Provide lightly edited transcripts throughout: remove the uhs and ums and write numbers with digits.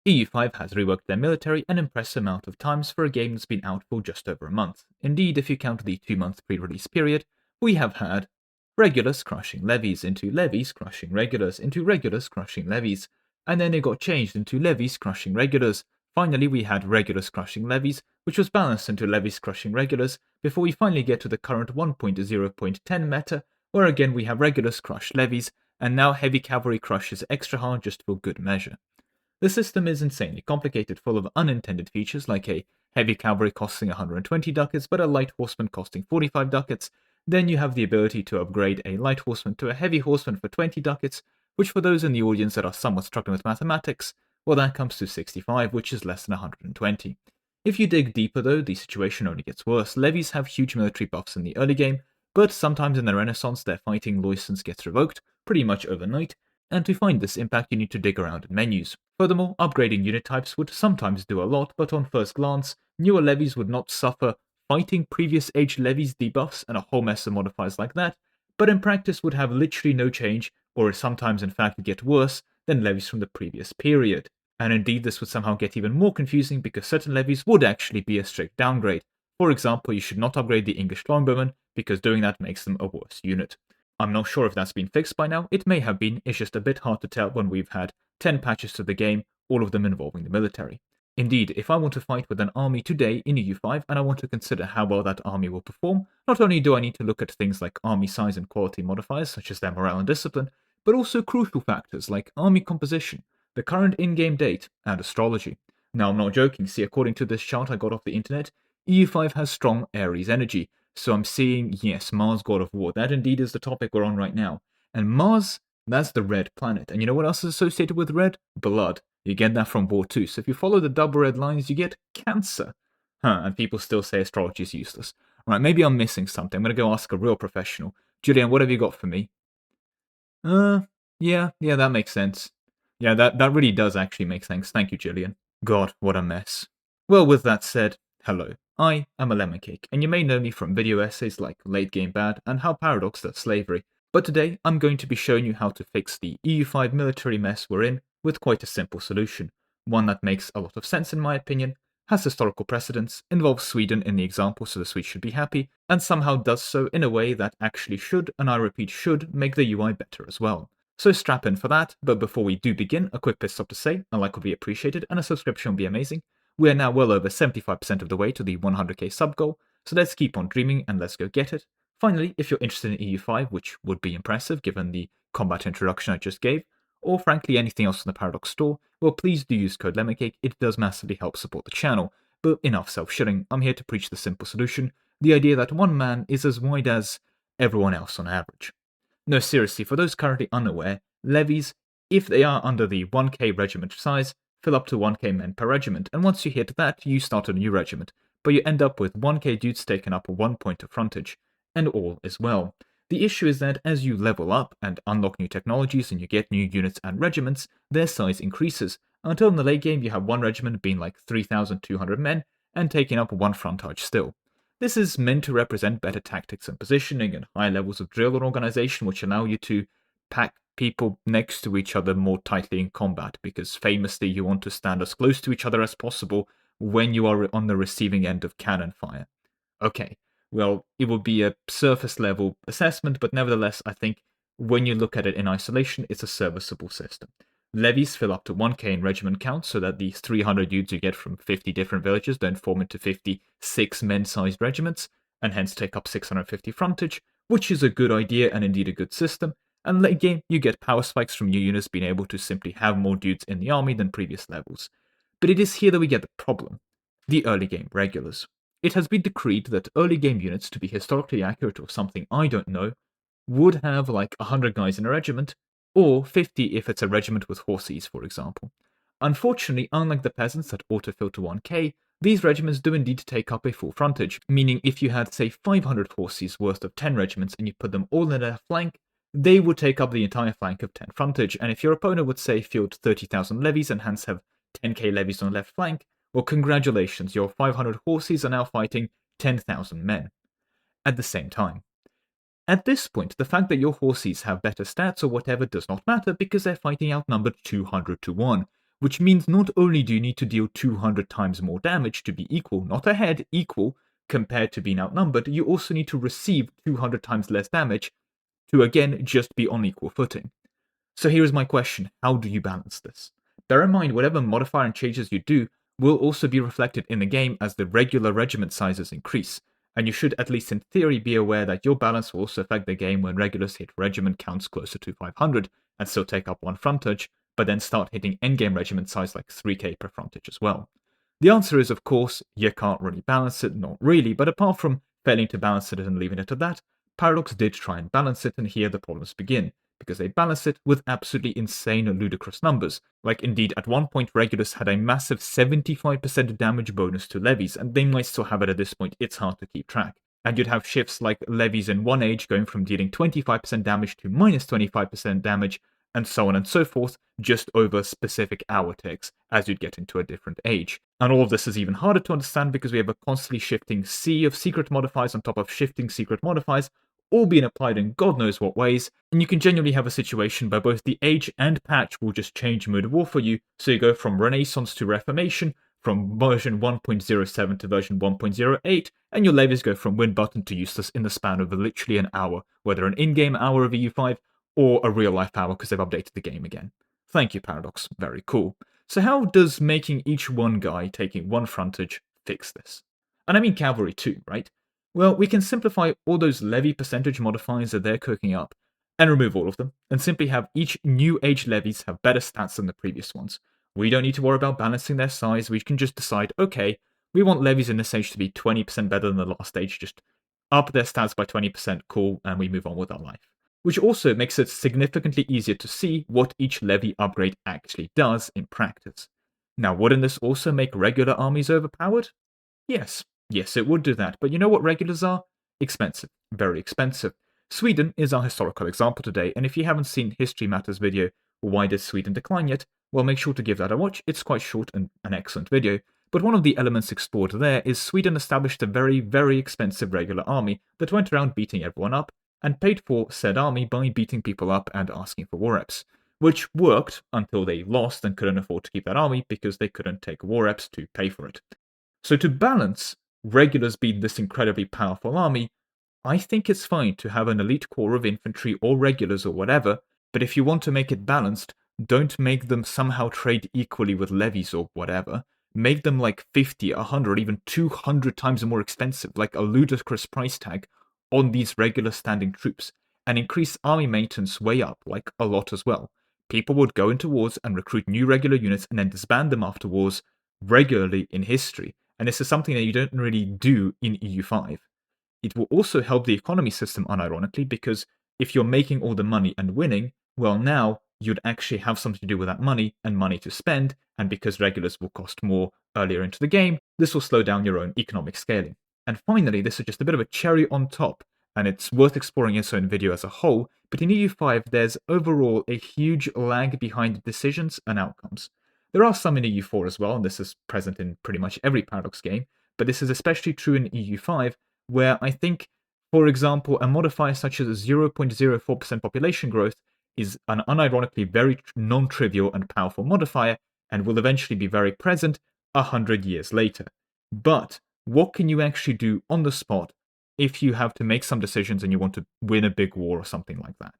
EU5 has reworked their military an impressive amount of times for a game that's been out for just over a month. Indeed, if you count the 2-month pre-release period, we have had regulars crushing levies into levies crushing regulars into regulars crushing levies, and then it got changed into levies crushing regulars. Finally, we had regulars crushing levies, which was balanced into levies crushing regulars, before we finally get to the current 1.0.10 meta, where again we have regulars crush levies, and now heavy cavalry crushes extra hard just for good measure. The system is insanely complicated, full of unintended features like a heavy cavalry costing 120 ducats but a light horseman costing 45 ducats. Then you have the ability to upgrade a light horseman to a heavy horseman for 20 ducats, which for those in the audience that are somewhat struggling with mathematics, well, that comes to 65, which is less than 120. If you dig deeper though, the situation only gets worse. Levies have huge military buffs in the early game, but sometimes in the Renaissance their fighting license gets revoked, pretty much overnight, and to find this impact you need to dig around in menus. Furthermore, upgrading unit types would sometimes do a lot, but on first glance, newer levies would not suffer fighting previous age levies debuffs and a whole mess of modifiers like that, but in practice would have literally no change, or sometimes in fact get worse than levies from the previous period. And indeed this would somehow get even more confusing because certain levies would actually be a strict downgrade. For example, you should not upgrade the English longbowmen because doing that makes them a worse unit. I'm not sure if that's been fixed by now, it may have been, it's just a bit hard to tell when we've had 10 patches to the game, all of them involving the military. Indeed, if I want to fight with an army today in EU5 and I want to consider how well that army will perform, not only do I need to look at things like army size and quality modifiers such as their morale and discipline, but also crucial factors like army composition, the current in-game date, and astrology. Now I'm not joking, see according to this chart I got off the internet, EU5 has strong Aries energy, so I'm seeing, yes, Mars, god of war. That indeed is the topic we're on right now. And Mars, that's the red planet. And you know what else is associated with red? Blood. You get that from War 2. So if you follow the double red lines, you get cancer. And people still say astrology is useless. Right, maybe I'm missing something. I'm going to go ask a real professional. Julian, what have you got for me? Yeah, that makes sense. Yeah, that really does actually make sense. Thank you, Julian. God, what a mess. Well, with that said, hello. I am a Lemon Cake, and you may know me from video essays like Late Game Bad and How Paradox Does Slavery, but today I'm going to be showing you how to fix the EU5 military mess we're in with quite a simple solution, one that makes a lot of sense in my opinion, has historical precedence, involves Sweden in the example so the Swedes should be happy, and somehow does so in a way that actually should, and I repeat should, make the UI better as well. So strap in for that, but before we do begin, a quick pit stop to say, a like would be appreciated and a subscription would be amazing. We are now well over 75% of the way to the 100k sub goal, so let's keep on dreaming and let's go get it. Finally, if you're interested in EU5, which would be impressive given the combat introduction I just gave, or frankly anything else in the Paradox store, well please do use code LemonCake, it does massively help support the channel. But enough self-shilling, I'm here to preach the simple solution, the idea that one man is as wide as everyone else on average. No, seriously, for those currently unaware, levies, if they are under the 1k regiment size, fill up to 1k men per regiment, and once you hit that, you start a new regiment, but you end up with 1k dudes taking up 1 point of frontage, and all is well. The issue is that as you level up and unlock new technologies and you get new units and regiments, their size increases, until in the late game you have one regiment being like 3,200 men and taking up 1 frontage still. This is meant to represent better tactics and positioning and higher levels of drill and organization which allow you to pack people next to each other more tightly in combat, because famously you want to stand as close to each other as possible when you are on the receiving end of cannon fire. Okay, well, it will be a surface level assessment, but nevertheless I think when you look at it in isolation, it's a serviceable system. Levies fill up to 1k in regiment count, so that these 300 dudes you get from 50 different villages don't form into 56 men-sized regiments, and hence take up 650 frontage, which is a good idea and indeed a good system, and late game you get power spikes from new units being able to simply have more dudes in the army than previous levels. But it is here that we get the problem. The early game regulars. It has been decreed that early game units, to be historically accurate or something I don't know, would have like 100 guys in a regiment, or 50 if it's a regiment with horses, for example. Unfortunately, unlike the peasants that autofill to 1k, these regiments do indeed take up a full frontage, meaning if you had, say, 500 horses worth of 10 regiments and you put them all in their flank, they would take up the entire flank of 10 frontage, and if your opponent would say field 30,000 levies and hence have 10k levies on the left flank, well congratulations, your 500 horses are now fighting 10,000 men at the same time. At this point, the fact that your horses have better stats or whatever does not matter because they're fighting outnumbered 200 to 1, which means not only do you need to deal 200 times more damage to be equal, not ahead, equal, compared to being outnumbered, you also need to receive 200 times less damage to again just be on equal footing. So here is my question, how do you balance this? Bear in mind, whatever modifier and changes you do will also be reflected in the game as the regular regiment sizes increase, and you should at least in theory be aware that your balance will also affect the game when regulars hit regiment counts closer to 500 and still take up one frontage, but then start hitting endgame regiment size like 3k per frontage as well. The answer is, of course, you can't really balance it, not really, but apart from failing to balance it and leaving it at that, Paradox did try and balance it, and here the problems begin, because they balance it with absolutely insane and ludicrous numbers. Like, indeed, at one point regulars had a massive 75% damage bonus to levies, and they might still have it at this point, it's hard to keep track. And you'd have shifts like levies in one age going from dealing 25% damage to minus 25% damage, and so on and so forth, just over specific hour ticks as you'd get into a different age. And all of this is even harder to understand because we have a constantly shifting sea of secret modifiers on top of shifting secret modifiers, all being applied in God knows what ways, and you can genuinely have a situation where both the age and patch will just change mode of war for you, so you go from Renaissance to Reformation, from version 1.07 to version 1.08, and your levies go from win button to useless in the span of literally an hour, whether an in-game hour of EU5 or a real-life hour because they've updated the game again. Thank you, Paradox. Very cool. So how does making each one guy taking one frontage fix this? And I mean cavalry too, right? Well, we can simplify all those levy percentage modifiers that they're cooking up and remove all of them, and simply have each new age levies have better stats than the previous ones. We don't need to worry about balancing their size, we can just decide, okay, we want levies in this age to be 20% better than the last age, just up their stats by 20%, cool, and we move on with our life. Which also makes it significantly easier to see what each levy upgrade actually does in practice. Now, wouldn't this also make regular armies overpowered? Yes, it would do that, but you know what regulars are? Expensive, very expensive. Sweden is our historical example today, and if you haven't seen History Matters video, Why Did Sweden Decline yet? Well, make sure to give that a watch, it's quite short and an excellent video. But one of the elements explored there is Sweden established a very, very expensive regular army that went around beating everyone up, and paid for said army by beating people up and asking for war reps, which worked until they lost and couldn't afford to keep that army because they couldn't take war reps to pay for it. So to balance regulars being this incredibly powerful army, I think it's fine to have an elite corps of infantry or regulars or whatever, but if you want to make it balanced, don't make them somehow trade equally with levies or whatever. Make them like 50, 100, even 200 times more expensive, like a ludicrous price tag, on these regular standing troops, and increase army maintenance way up, like a lot as well. People would go into wars and recruit new regular units and then disband them after wars regularly in history, and this is something that you don't really do in EU5. It will also help the economy system unironically, because if you're making all the money and winning, well now you'd actually have something to do with that money and money to spend, and because regulars will cost more earlier into the game, this will slow down your own economic scaling. And finally, this is just a bit of a cherry on top, and it's worth exploring its own video as a whole, but in EU5 there's overall a huge lag behind decisions and outcomes. There are some in EU4 as well, and this is present in pretty much every Paradox game, but this is especially true in EU5, where I think, for example, a modifier such as 0.04% population growth is an unironically very non-trivial and powerful modifier, and will eventually be very present 100 years later. But what can you actually do on the spot if you have to make some decisions and you want to win a big war or something like that?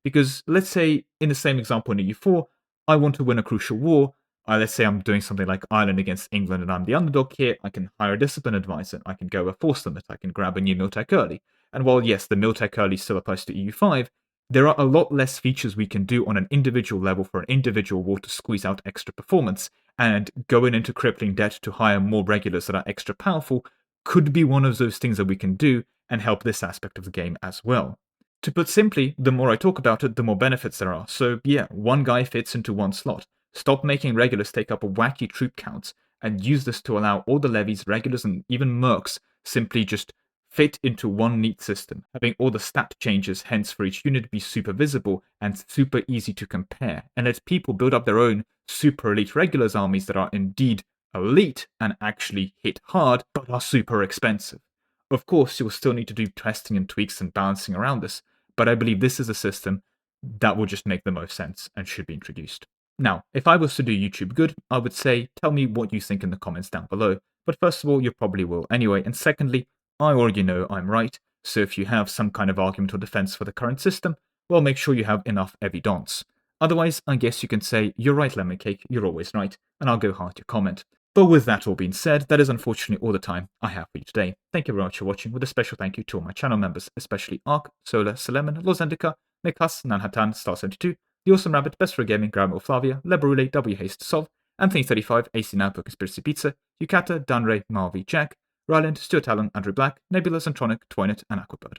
Because let's say, in the same example in EU4, I want to win a crucial war. Let's say I'm doing something like Ireland against England and I'm the underdog here. I can hire a discipline advisor. I can go a force limit. I can grab a new Miltech early. And while, yes, the Miltech early still applies to EU5, there are a lot less features we can do on an individual level for an individual war to squeeze out extra performance, and going into crippling debt to hire more regulars that are extra powerful could be one of those things that we can do and help this aspect of the game as well. To put simply, the more I talk about it, the more benefits there are. So yeah, one guy fits into one slot. Stop making regulars take up wacky troop counts, and use this to allow all the levies, regulars, and even mercs simply just fit into one neat system, having all the stat changes hence for each unit be super visible and super easy to compare, and let people build up their own super elite regulars armies that are indeed elite and actually hit hard, but are super expensive. Of course, you'll still need to do testing and tweaks and balancing around this, but I believe this is a system that will just make the most sense and should be introduced. Now, if I was to do YouTube good, I would say, tell me what you think in the comments down below. But first of all, you probably will anyway. And secondly, I already know I'm right. So if you have some kind of argument or defense for the current system, well, make sure you have enough evidence. Otherwise, I guess you can say, you're right, Lemon Cake, you're always right, and I'll go hard your comment. But with that all being said, that is unfortunately all the time I have for you today. Thank you very much for watching, with a special thank you to all my channel members, especially Ark, Solar, Solemon, Lozendica, Nikas, Nanhatan, Star72, The Awesome Rabbit, Best for Gaming, Grandma Flavia, Lebrule, W Haste Solve, Anthony35, AC Now, Conspiracy Pizza, Yukata, Danray, Marvi, Jack, Ryland, Stuart Allen, Andrew Black, Nebula, Centronic, Twinet, and Aquabird.